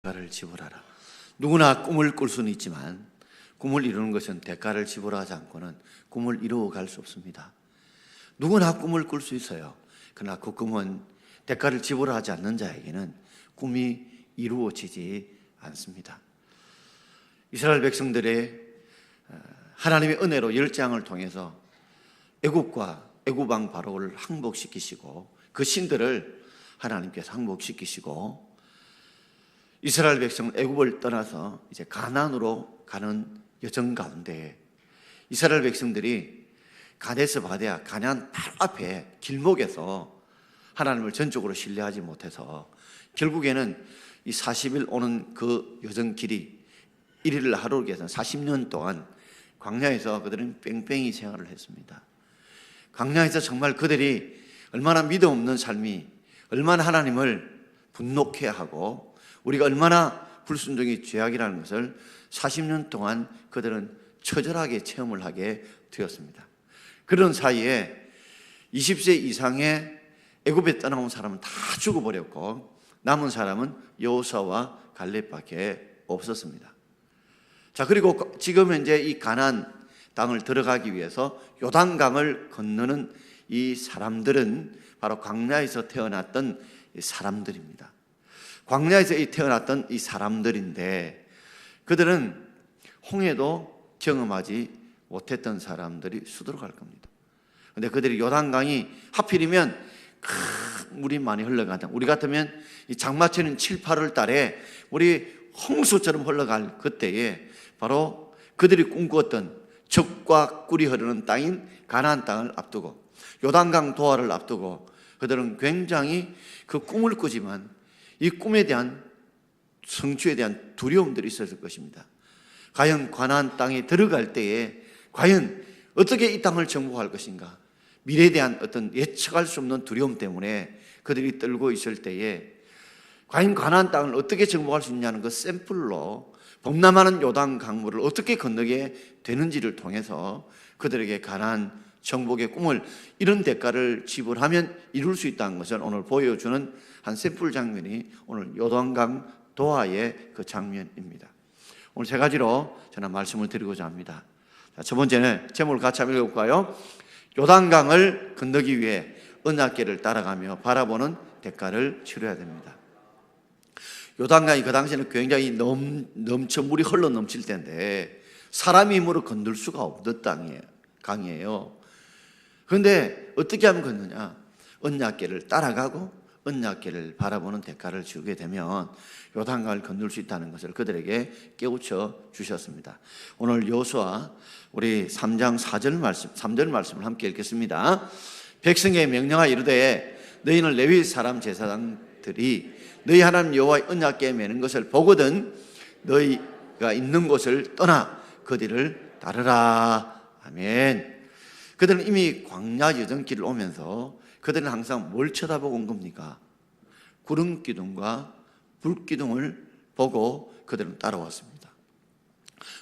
대가를 지불하라. 누구나 꿈을 꿀 수는 있지만 꿈을 이루는 것은 대가를 지불하지 않고는 꿈을 이루어갈 수 없습니다. 누구나 꿈을 꿀 수 있어요. 그러나 그 꿈은 대가를 지불하지 않는 자에게는 꿈이 이루어지지 않습니다. 이스라엘 백성들의 하나님의 은혜로 열장을 통해서 애국과 애국왕 바로를 항복시키시고 그 신들을 하나님께서 항복시키시고 이스라엘 백성은 애국을 떠나서 이제 가나안으로 가는 여정 가운데 이스라엘 백성들이 가데스 바네아 가나안 바로 앞에 길목에서 하나님을 전적으로 신뢰하지 못해서 결국에는 이 40일 오는 그 여정 길이 1일 하루를 해서 40년 동안 광야에서 그들은 뺑뺑이 생활을 했습니다. 광야에서 정말 그들이 얼마나 믿음 없는 삶이, 얼마나 하나님을 분노케 하고 우리가 얼마나 불순종이 죄악이라는 것을 40년 동안 그들은 처절하게 체험을 하게 되었습니다. 그런 사이에 20세 이상의 애굽에 떠나온 사람은 다 죽어버렸고 남은 사람은 여호수아와 갈렙밖에 없었습니다. 자, 그리고 지금 현재 이 가나안 땅을 들어가기 위해서 요단강을 건너는 이 사람들은 바로 광야에서 태어났던 사람들입니다. 광야에서 태어났던 이 사람들인데 그들은 홍해도 경험하지 못했던 사람들이 수두룩할 겁니다. 그런데 그들이 요단강이 하필이면 큰 물이 많이 흘러가다 우리 같으면 이 장마철인 7, 8월 달에 우리 홍수처럼 흘러갈 그때에 바로 그들이 꿈꾸었던 젖과 꿀이 흐르는 땅인 가나안 땅을 앞두고 요단강 도하를 앞두고 그들은 굉장히 그 꿈을 꾸지만 이 꿈에 대한 성취에 대한 두려움들이 있었을 것입니다. 과연 가나안 땅에 들어갈 때에 과연 어떻게 이 땅을 정복할 것인가, 미래에 대한 어떤 예측할 수 없는 두려움 때문에 그들이 떨고 있을 때에 과연 가나안 땅을 어떻게 정복할 수 있냐는 그 샘플로 범람하는 요단 강물을 어떻게 건너게 되는지를 통해서 그들에게 가나안 정복의 꿈을 이런 대가를 지불하면 이룰 수 있다는 것을 오늘 보여주는 한 샘플 장면이 오늘 요단강 도하의 그 장면입니다. 오늘 세 가지로 저는 말씀을 드리고자 합니다. 자, 첫 번째는 제목을 같이 한번 읽어볼까요? 요단강을 건너기 위해 언약궤를 따라가며 바라보는 대가를 치러야 됩니다. 요단강이 그 당시에는 굉장히 넘쳐 물이 흘러 넘칠 때인데 사람의 힘으로 건널 수가 없는 강이에요. 그런데 어떻게 하면 건너냐? 언약궤를 따라가고 언약궤를 바라보는 대가를 치르게 되면 요단강을 건널 수 있다는 것을 그들에게 깨우쳐 주셨습니다. 오늘 여호수아 우리 3장 3절 말씀을 함께 읽겠습니다. 백성에게 명령하여 이르되 너희는 레위 사람 제사장들이 너희 하나님 여호와의 언약궤에 매는 것을 보거든 너희가 있는 곳을 떠나 그 뒤를 따르라. 아멘. 그들은 이미 광야 여정길을 오면서 그들은 항상 뭘 쳐다보고 온 겁니까? 구름 기둥과 불 기둥을 보고 그들은 따라왔습니다.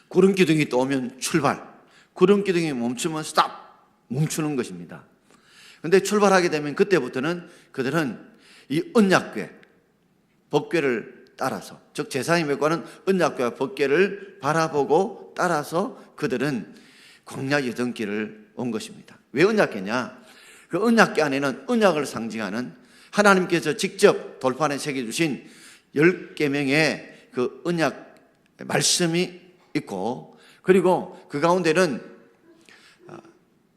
구름 기둥이 또 오면 출발, 구름 기둥이 멈추면 스탑, 멈추는 것입니다. 그런데 출발하게 되면 그때부터는 그들은 이 언약궤, 법궤를 따라서, 즉 제사장이 메고 가는 언약궤와 법궤를 바라보고 따라서 그들은 광야 여정길을 온 것입니다. 왜 언약궤냐? 그 언약궤 안에는 언약을 상징하는 하나님께서 직접 돌판에 새겨주신 10계명의 그 언약 말씀이 있고 그리고 그 가운데는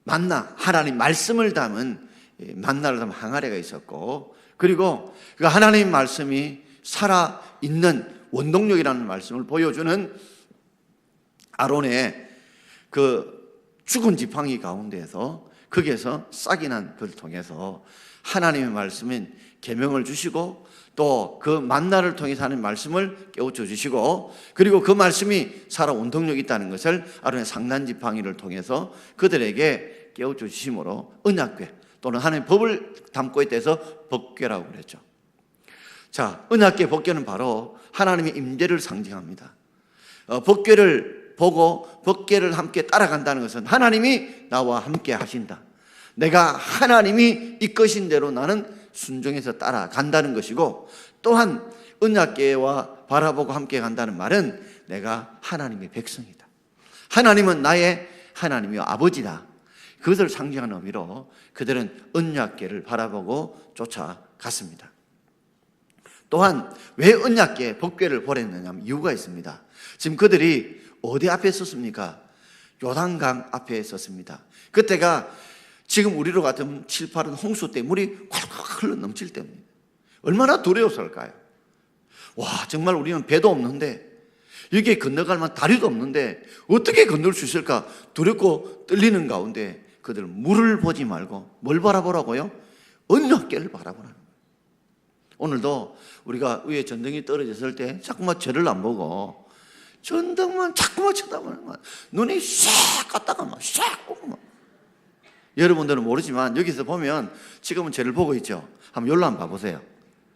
만나, 하나님 말씀을 담은 만나를 담은 항아리가 있었고 그리고 그 하나님 말씀이 살아있는 원동력이라는 말씀을 보여주는 아론의 그 죽은 지팡이 가운데에서 거기에서 싹이 난 그를 통해서 하나님의 말씀인 계명을 주시고 또 그 만나를 통해서 하는 말씀을 깨우쳐 주시고 그리고 그 말씀이 살아 원동력이 있다는 것을 아론의 상단 지팡이를 통해서 그들에게 깨우쳐 주심으로 언약궤 또는 하나님의 법을 담고 있다 해서 법궤라고 그랬죠. 자, 언약궤 법궤는 바로 하나님의 임재를 상징합니다. 법궤를 보고 법궤를 함께 따라간다는 것은 하나님이 나와 함께 하신다. 내가 하나님이 이끄신 대로 나는 순종해서 따라간다는 것이고 또한 언약궤와 바라보고 함께 간다는 말은 내가 하나님의 백성이다. 하나님은 나의 하나님이요 아버지다. 그것을 상징하는 의미로 그들은 언약궤를 바라보고 쫓아갔습니다. 또한 왜 언약궤 법궤를 보냈느냐 하면 이유가 있습니다. 지금 그들이 어디 앞에 섰습니까? 요단강 앞에 섰습니다. 그때가 지금 우리로 같으면 7, 8은 홍수 때 물이 콸콸 흘러 넘칠 때입니다. 얼마나 두려웠을까요? 와, 정말 우리는 배도 없는데 여기에 건너갈 만한 다리도 없는데 어떻게 건널 수 있을까? 두렵고 떨리는 가운데 그들은 물을 보지 말고 뭘 바라보라고요? 언약궤를 바라보라는 거예요. 오늘도 우리가 위에 전등이 떨어졌을 때 자꾸만 저를 안 보고 전등만 자꾸만 쳐다보는 거야. 눈이 싹 갔다가 막 싹 오고 막. 여러분들은 모르지만 여기서 보면 지금은 저를 보고 있죠. 한번 여기로 한번 봐보세요.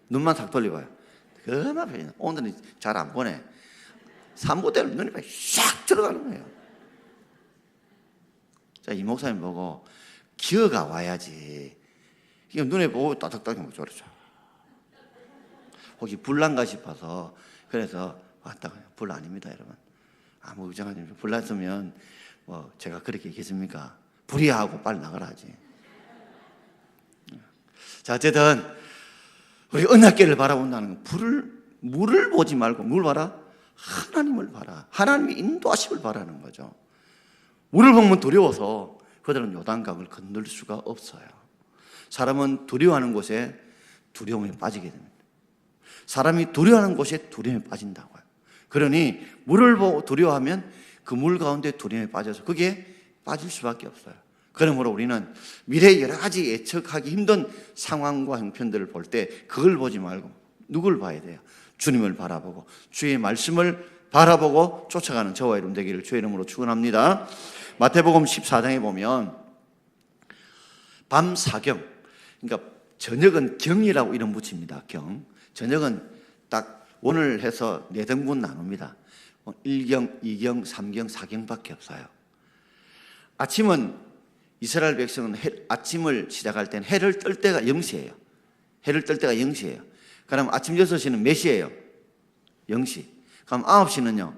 눈만 탁 돌려봐요. 그만 보이네. 오늘은 잘 안 보네. 산보대로 눈이 싹 들어가는 거예요. 자, 이 목사님 보고 기어가 와야지. 이게 눈에 보고 따닥따닥 못 저러죠. 혹시 불난가 싶어서 그래서 왔다가 불 아닙니다, 여러분. 아무 걱정하지 마세요. 불 났으면 뭐 제가 그렇게 얘기했습니까? 불이야 하고 빨리 나가라 하지. 자, 어쨌든 우리 언약궤를 바라본다는 건 물을 보지 말고 뭘 봐라? 하나님을 봐라. 하나님의 인도하심을 바라는 거죠. 물을 보면 두려워서 그들은 요단강을 건널 수가 없어요. 사람은 두려워하는 곳에 두려움에 빠지게 됩니다. 사람이 두려워하는 곳에 두려움에 빠진다고요. 그러니 물을 보고 두려워하면 그 물 가운데 두려움에 빠져서 그게 빠질 수밖에 없어요. 그러므로 우리는 미래의 여러 가지 예측하기 힘든 상황과 형편들을 볼 때 그걸 보지 말고 누굴 봐야 돼요? 주님을 바라보고 주의 말씀을 바라보고 쫓아가는 저와 여러분 되기를 주의 이름으로 축원합니다. 마태복음 14장에 보면 밤 사경, 그러니까 저녁은 경이라고 이름 붙입니다. 경. 저녁은 딱 오늘 해서 4등분 나눕니다. 1경, 2경, 3경, 4경밖에 없어요. 아침은 이스라엘 백성은 아침을 시작할 때는 해를 뜰 때가 0시예요. 해를 뜰 때가 0시예요. 그럼 아침 6시는 몇 시예요? 0시. 그럼 9시는요?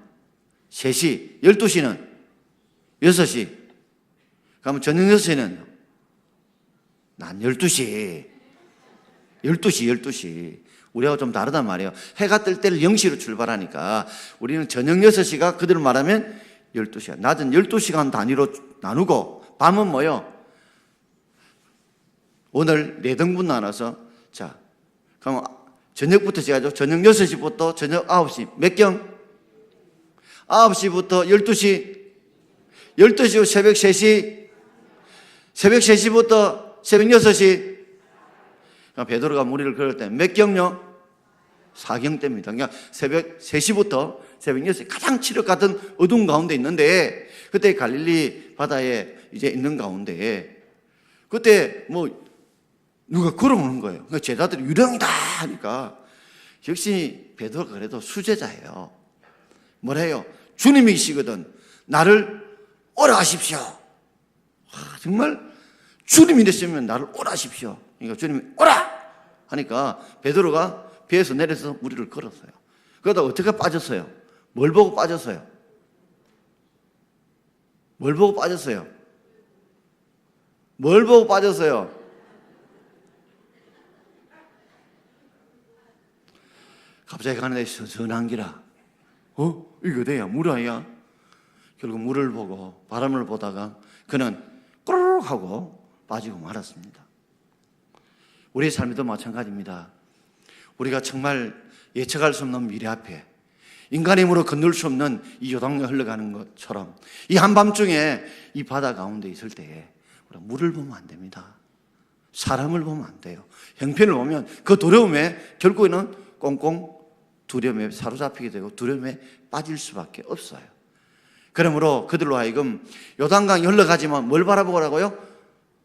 3시. 12시는 6시. 그럼 저녁 6시는 난 12시. 12시. 우리하고 좀 다르단 말이에요. 해가 뜰 때를 0시로 출발하니까 우리는 저녁 6시가 그대로 말하면 12시야. 낮은 12시간 단위로 나누고 밤은 뭐요? 오늘 4등분 나눠서 자, 그럼 저녁부터 시작하죠. 저녁 6시부터 저녁 9시. 몇 경? 9시부터 12시. 12시부터 새벽 3시. 새벽 3시부터 새벽 6시. 베드로가 무리를 걸을 때 몇 경요? 4경 때입니다. 그러니까 새벽 3시부터 새벽 6시 가장 칠흑 같은 어두운 가운데 있는데 그때 갈릴리 바다에 이제 있는 가운데 그때 뭐 누가 걸어오는 거예요. 그러니까 제자들이 유령이다 하니까 역시 베드로가 그래도 수제자예요. 뭐래요? 주님이시거든 나를 오라 하십시오. 정말 주님이 됐으면 나를 오라 하십시오. 그러니까 주님이 오라 하니까 베드로가 배에서 내려서 무리를 걸었어요. 그러다 어떻게 빠졌어요? 뭘 보고 빠졌어요? 뭘 보고 빠졌어요? 뭘 보고 빠졌어요? 갑자기 가는데 선선한 기라. 이거 어디야? 물 아니야? 결국 물을 보고 바람을 보다가 그는 꼬르륵 하고 빠지고 말았습니다. 우리의 삶도 마찬가지입니다. 우리가 정말 예측할 수 없는 미래 앞에 인간의 힘으로 건널 수 없는 이 요단강을 흘러가는 것처럼 이 한밤중에 이 바다 가운데 있을 때에 우리가 물을 보면 안 됩니다. 사람을 보면 안 돼요. 형편을 보면 그 두려움에 결국에는 꽁꽁 두려움에 사로잡히게 되고 두려움에 빠질 수밖에 없어요. 그러므로 그들로 하여금 요단강이 흘러가지만 뭘 바라보라고요?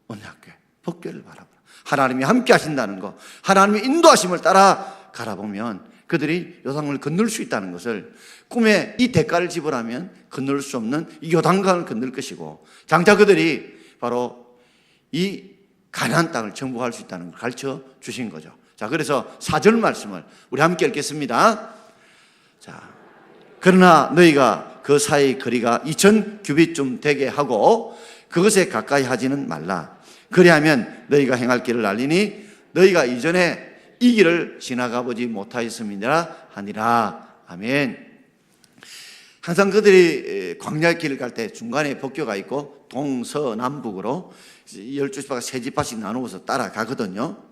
언약궤, 법궤를 바라보라. 하나님이 함께 하신다는 거, 하나님의 인도하심을 따라 가라보면 그들이 요단강을 건널 수 있다는 것을 꿈에 이 대가를 지불하면 건널 수 없는 이 요단강을 건널 것이고 장차 그들이 바로 이 가나안 땅을 정복할 수 있다는 걸 가르쳐 주신 거죠. 자, 그래서 4절 말씀을 우리 함께 읽겠습니다. 자, 그러나 너희가 그 사이 거리가 2000규빗쯤 되게 하고 그것에 가까이 하지는 말라. 그리하면 너희가 행할 길을 알리니 너희가 이전에 이 길을 지나가 보지 못하였음이니라 하니라. 아멘. 항상 그들이 광야의 길을 갈 때 중간에 법궤가 있고 동서남북으로 12지파가 세 지파씩 나누어서 따라가거든요.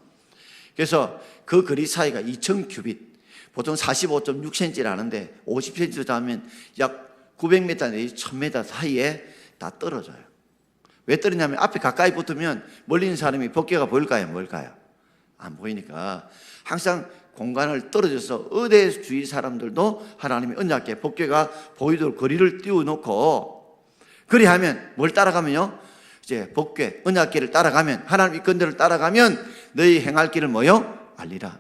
그래서 그 거리 사이가 2000규빗, 보통 45.6cm라는데 50cm로 잡으면 약 900m 내지 1000m 사이에 다 떨어져요. 왜 떨어지냐면 앞에 가까이 붙으면 멀리 있는 사람이 법궤가 보일까요? 뭘까요? 안 보이니까 항상 공간을 떨어져서 의대 주위 사람들도 하나님의 언약궤 법궤가 보이도록 거리를 띄워놓고, 그리하면 뭘 따라가면요? 이제 법궤 언약궤를 따라가면, 하나님 이건대를 따라가면 너희 행할 길을 뭐요? 알리라.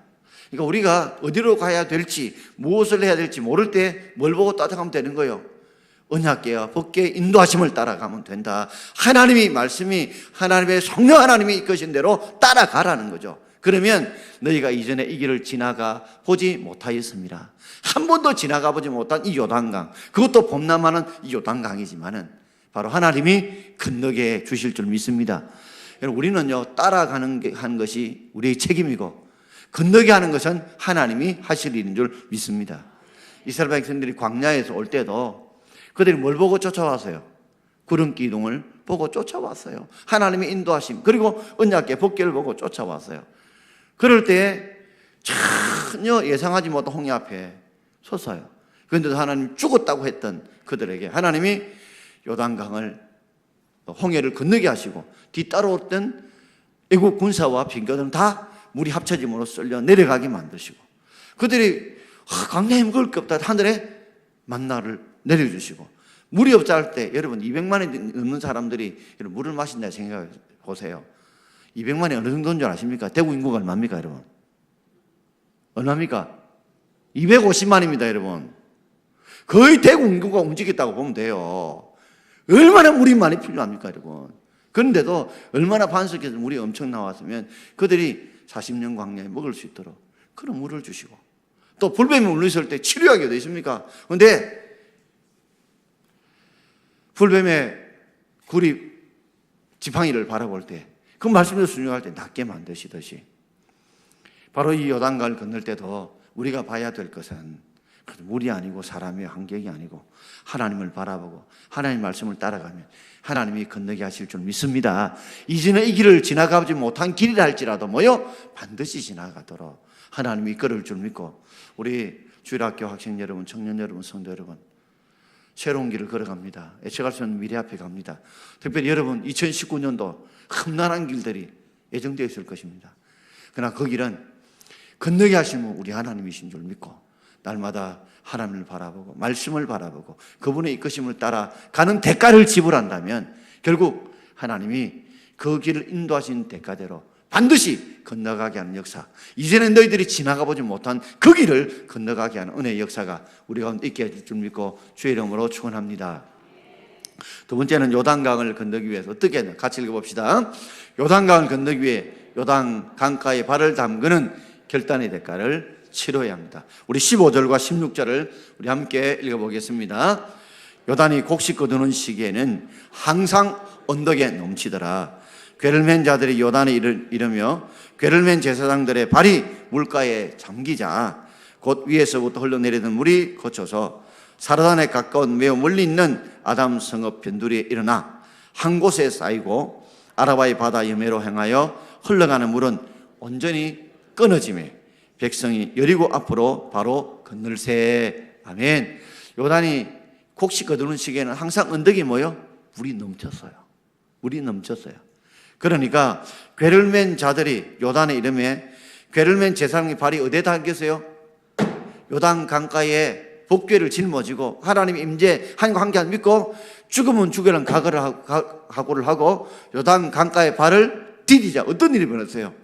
그러니까 우리가 어디로 가야 될지, 무엇을 해야 될지 모를 때 뭘 보고 따라가면 되는 거예요? 언약궤와 법궤의 인도하심을 따라가면 된다. 하나님이 말씀이, 하나님의 성령 하나님이 이끄신 대로 따라가라는 거죠. 그러면 너희가 이전에 이 길을 지나가 보지 못하였습니다. 한 번도 지나가 보지 못한 이 요단강, 그것도 범람하는 이 요단강이지만은 바로 하나님이 건너게 주실 줄 믿습니다. 우리는요, 따라가는 하는 것이 우리의 책임이고 건너게 하는 것은 하나님이 하실 일인 줄 믿습니다. 이스라엘 백성들이 광야에서 올 때도 그들이 뭘 보고 쫓아왔어요? 구름 기둥을 보고 쫓아왔어요. 하나님의 인도하심, 그리고 언약궤 법궤를 보고 쫓아왔어요. 그럴 때 전혀 예상하지 못한 홍해 앞에 섰어요. 그런데도 하나님 죽었다고 했던 그들에게 하나님이 요단강을, 홍해를 건너게 하시고 뒤따라왔던 애국 군사와 빈교들은 다 물이 합쳐짐으로 쓸려 내려가게 만드시고, 그들이 광야에 먹을 게 없다 하늘에 만나를 내려주시고, 물이 없자 할 때 여러분 200만이 넘는 사람들이 물을 마신다 생각해 보세요. 200만이 어느 정도인 줄 아십니까? 대구 인구가 얼마입니까, 여러분? 얼마입니까? 250만입니다, 여러분. 거의 대구 인구가 움직였다고 보면 돼요. 얼마나 물이 많이 필요합니까, 여러분? 그런데도 얼마나 반석에서 물이 엄청 나왔으면 그들이 40년 광야에 먹을 수 있도록 그런 물을 주시고, 또 불뱀이 물렸을 때 치료하게 되어 있습니까? 그런데 불뱀의 구리 지팡이를 바라볼 때, 그 말씀을 순종할 때 낫게 만드시듯이 바로 이 요단강을 건널 때도 우리가 봐야 될 것은 물이 아니고 사람의 환경이 아니고 하나님을 바라보고 하나님의 말씀을 따라가면 하나님이 건너게 하실 줄 믿습니다. 이전에 이 길을 지나가지 못한 길이라 할지라도 뭐요? 반드시 지나가도록 하나님이 이끌을 줄 믿고, 우리 주일학교 학생 여러분, 청년 여러분, 성도 여러분, 새로운 길을 걸어갑니다. 예측할 수 없는 미래 앞에 갑니다. 특별히 여러분 2019년도 험난한 길들이 예정되어 있을 것입니다. 그러나 그 길은 건너게 하시는 우리 하나님이신 줄 믿고 날마다 하나님을 바라보고 말씀을 바라보고 그분의 이끄심을 따라 가는 대가를 지불한다면 결국 하나님이 그 길을 인도하신 대가대로 반드시 건너가게 하는 역사, 이제는 너희들이 지나가 보지 못한 그 길을 건너가게 하는 은혜의 역사가 우리 가운데 있게 해줄 줄 믿고 주의 이름으로 축원합니다. 두 번째는 요단강을 건너기 위해서 어떻게 하냐, 같이 읽어봅시다. 요단강을 건너기 위해 요단 강가에 발을 담그는 결단의 대가를 치러야 합니다. 우리 15절과 16절을 우리 함께 읽어보겠습니다. 요단이 곡식 거두는 시기에는 항상 언덕에 넘치더라. 궤를 맨 자들이 요단에 이르며 궤를 맨 제사장들의 발이 물가에 잠기자 곧 위에서부터 흘러내리던 물이 거쳐서 사르단에 가까운 매우 멀리 있는 아담 성읍 변두리에 일어나 한 곳에 쌓이고 아라바의 바다 여매로 행하여 흘러가는 물은 온전히 끊어지매 백성이 여리고 앞으로 바로 건널세. 아멘. 요단이 곡식 거두는 시기에는 항상 언덕이 뭐요? 물이 넘쳤어요. 물이 넘쳤어요. 그러니까 궤를 맨 자들이 요단에 이름에, 궤를 맨 제사장의 발이 어디에 담겼어요? 요단 강가에 법궤를 짊어지고 하나님의 임재 한계한 믿고 죽으면 죽으라는 각오를 하고 요단 강가에 발을 디디자 어떤 일이 벌어졌어요?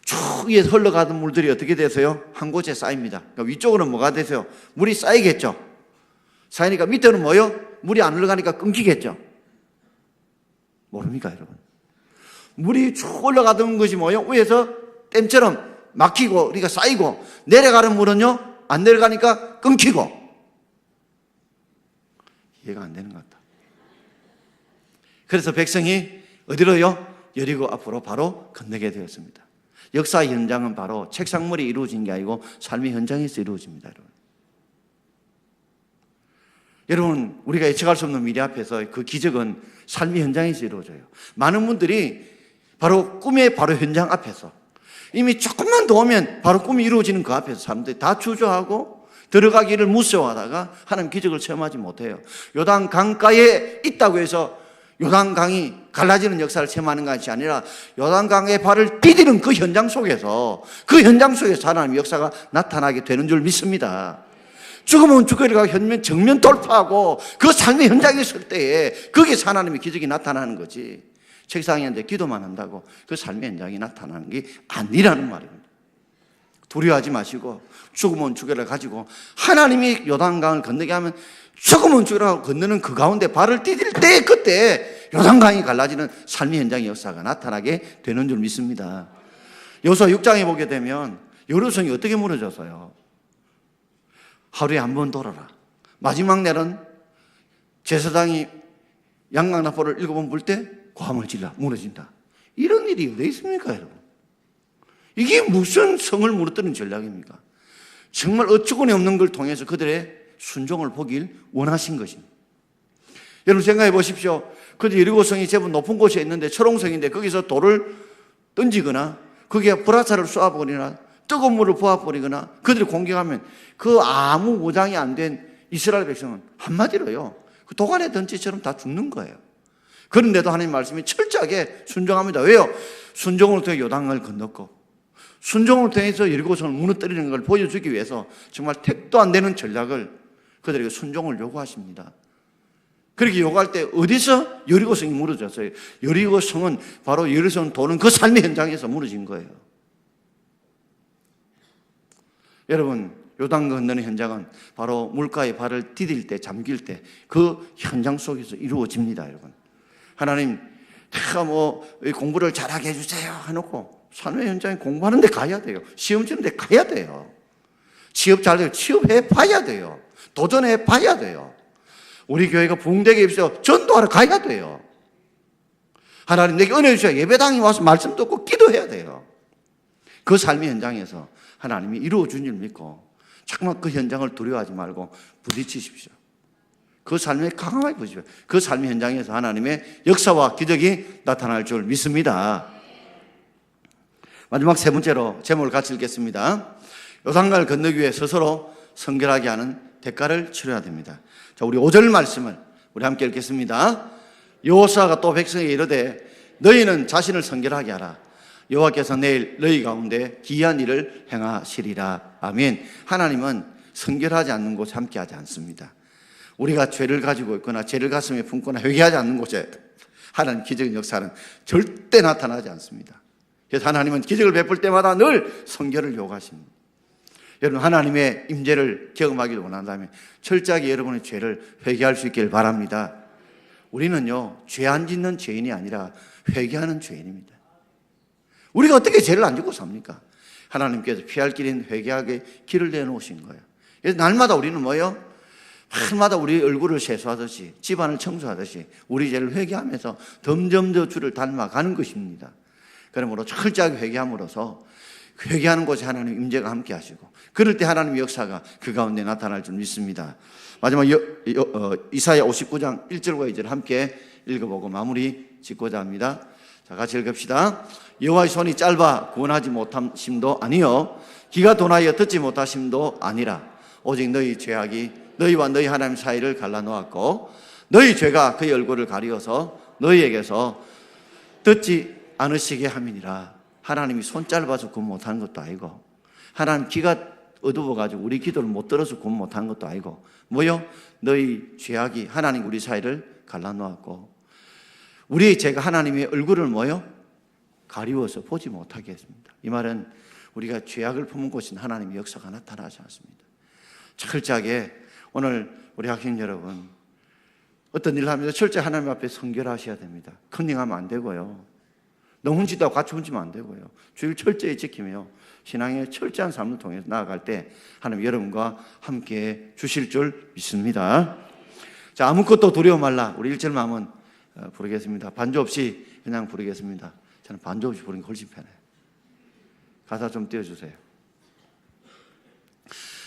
쭉 위에서 흘러가던 물들이 어떻게 되세요? 한 곳에 쌓입니다. 그러니까 위쪽으로는 뭐가 되세요? 물이 쌓이겠죠. 쌓이니까 밑에는 뭐요? 물이 안 흘러가니까 끊기겠죠. 모릅니까, 여러분? 물이 쭉 올라가던 것이 뭐예요? 위에서 댐처럼 막히고, 그러니까 쌓이고, 내려가는 물은요, 안 내려가니까 끊기고. 이해가 안 되는 것 같다. 그래서 백성이 어디로요? 여리고 앞으로 바로 건너게 되었습니다. 역사 현장은 바로 책상머리에 이루어진 게 아니고 삶의 현장에서 이루어집니다. 여러분, 우리가 예측할 수 없는 미래 앞에서 그 기적은 삶의 현장에서 이루어져요. 많은 분들이 바로 꿈의 바로 현장 앞에서 이미 조금만 더 오면 바로 꿈이 이루어지는 그 앞에서 사람들이 다 주저하고 들어가기를 무서워하다가 하나님 기적을 체험하지 못해요. 요단 강가에 있다고 해서 요단강이 갈라지는 역사를 체험하는 것이 아니라 요단강에 발을 디디는 그 현장 속에서 하나님의 역사가 나타나게 되는 줄 믿습니다. 죽으면 죽으리가 정면 돌파하고 그 삶의 현장에 있을 때에 거기서 하나님의 기적이 나타나는 거지. 책상에 앉아 기도만 한다고 그 삶의 현장이 나타나는 게 아니라는 말입니다. 두려워하지 마시고 죽으면 죽으리라 가지고 하나님이 요단강을 건너게 하면 죽으면 죽으리라 건너는 그 가운데 발을 디딜 때 그때 요단강이 갈라지는 삶의 현장의 역사가 나타나게 되는 줄 믿습니다. 여호수아 6장에 보게 되면 여리고성이 어떻게 무너졌어요? 하루에 한 번 돌아라. 마지막 날은 제사장이 양강나팔을 7번 불 때 고함을 질러 무너진다. 이런 일이 어디 있습니까, 여러분? 이게 무슨 성을 무너뜨리는 전략입니까? 정말 어처구니 없는 걸 통해서 그들의 순종을 보길 원하신 것입니다. 여러분 생각해 보십시오. 그들 여리고성이 제법 높은 곳에 있는데 철옹성인데 거기서 돌을 던지거나 거기에 불화살을 쏘아버리거나 뜨거운 물을 부어버리거나 그들이 공격하면 그 아무 무장이 안 된 이스라엘 백성은 한마디로요, 그 도간에 던지처럼 다 죽는 거예요. 그런데도 하나님 말씀이 철저하게 순종합니다. 왜요? 순종을 통해 요단강을 건넜고 순종을 통해서 여리고성을 무너뜨리는 걸 보여주기 위해서 정말 택도 안 되는 전략을 그들에게 순종을 요구하십니다. 그렇게 요구할 때 어디서 여리고성이 무너졌어요? 여리고성은 바로 여리고성 도는 그 삶의 현장에서 무너진 거예요. 여러분, 요단 건너는 현장은 바로 물가에 발을 디딜 때, 잠길 때 그 현장 속에서 이루어집니다, 여러분. 하나님, 내가 공부를 잘하게 해주세요 해놓고 산업 현장에 공부하는 데 가야 돼요. 시험 치는 데 가야 돼요. 취업 잘 돼요. 취업해 봐야 돼요. 도전해 봐야 돼요. 우리 교회가 부흥되게 입서 전도하러 가야 돼요. 하나님 내게 은혜 주셔야 예배당에 와서 말씀 듣고 기도해야 돼요. 그 삶의 현장에서 하나님이 이루어준 줄 믿고 정말 그 현장을 두려워하지 말고 부딪히십시오. 그 삶에 강하게 부딪히십시오. 그 삶의 현장에서 하나님의 역사와 기적이 나타날 줄 믿습니다. 마지막 세 번째로 제목을 같이 읽겠습니다. 요단강을 건너기 위해 스스로 성결하게 하는 대가를 치러야 됩니다. 자, 우리 5절 말씀을 우리 함께 읽겠습니다. 여호수아가 또 백성에게 이르되 너희는 자신을 성결하게 하라. 여호와께서 내일 너희 가운데 기이한 일을 행하시리라. 아멘. 하나님은 성결하지 않는 곳에 함께하지 않습니다. 우리가 죄를 가지고 있거나 죄를 가슴에 품거나 회개하지 않는 곳에 하나님 기적인 역사는 절대 나타나지 않습니다. 그래서 하나님은 기적을 베풀 때마다 늘 성결을 요구하십니다. 여러분, 하나님의 임재를 경험하기를 원한다면 철저하게 여러분의 죄를 회개할 수 있기를 바랍니다. 우리는요, 죄 안 짓는 죄인이 아니라 회개하는 죄인입니다. 우리가 어떻게 죄를 안 짓고 삽니까? 하나님께서 피할 길인 회개하게 길을 내놓으신 거예요. 그래서 날마다 우리는 뭐예요? 날마다 우리 얼굴을 세수하듯이 집안을 청소하듯이 우리 죄를 회개하면서 점점 더 주를 닮아가는 것입니다. 그러므로 철저하게 회개함으로써 회개하는 곳에 하나님 임재가 함께 하시고 그럴 때 하나님의 역사가 그 가운데 나타날 줄 믿습니다. 마지막 이사야 59장 1절과 2절 함께 읽어보고 마무리 짓고자 합니다. 자, 같이 읽읍시다. 여호와의 손이 짧아 구원하지 못하심도 아니요 귀가 둔하여 듣지 못하심도 아니라 오직 너희 죄악이 너희와 너희 하나님 사이를 갈라놓았고 너희 죄가 그의 얼굴을 가리어서 너희에게서 듣지 않으시게 함이니라. 하나님이 손 짧아서 구원 못하는 것도 아니고 하나님 귀가 어두워가지고 우리 기도를 못 들어서 구원 못하는 것도 아니고 뭐요? 너희 죄악이 하나님 우리 사이를 갈라놓았고 우리의 죄가 하나님의 얼굴을 뭐요? 가리워서 보지 못하게 했습니다. 이 말은 우리가 죄악을 품은 곳인 하나님의 역사가 나타나지 않습니다. 철저하게 오늘 우리 학생 여러분 어떤 일을 하면서 철저히 하나님 앞에 성결하셔야 됩니다. 컨닝하면 안 되고요. 너무 훔치다고 같이 훔치면 안 되고요. 주일 철저히 지키며 신앙의 철저한 삶을 통해서 나아갈 때 하나님 여러분과 함께 주실 줄 믿습니다. 자, 아무것도 두려워 말라. 우리 1절만 한번 부르겠습니다. 반주 없이 그냥 부르겠습니다. 저는 반주 없이 부르는 게 훨씬 편해요. 가사 좀 띄워주세요.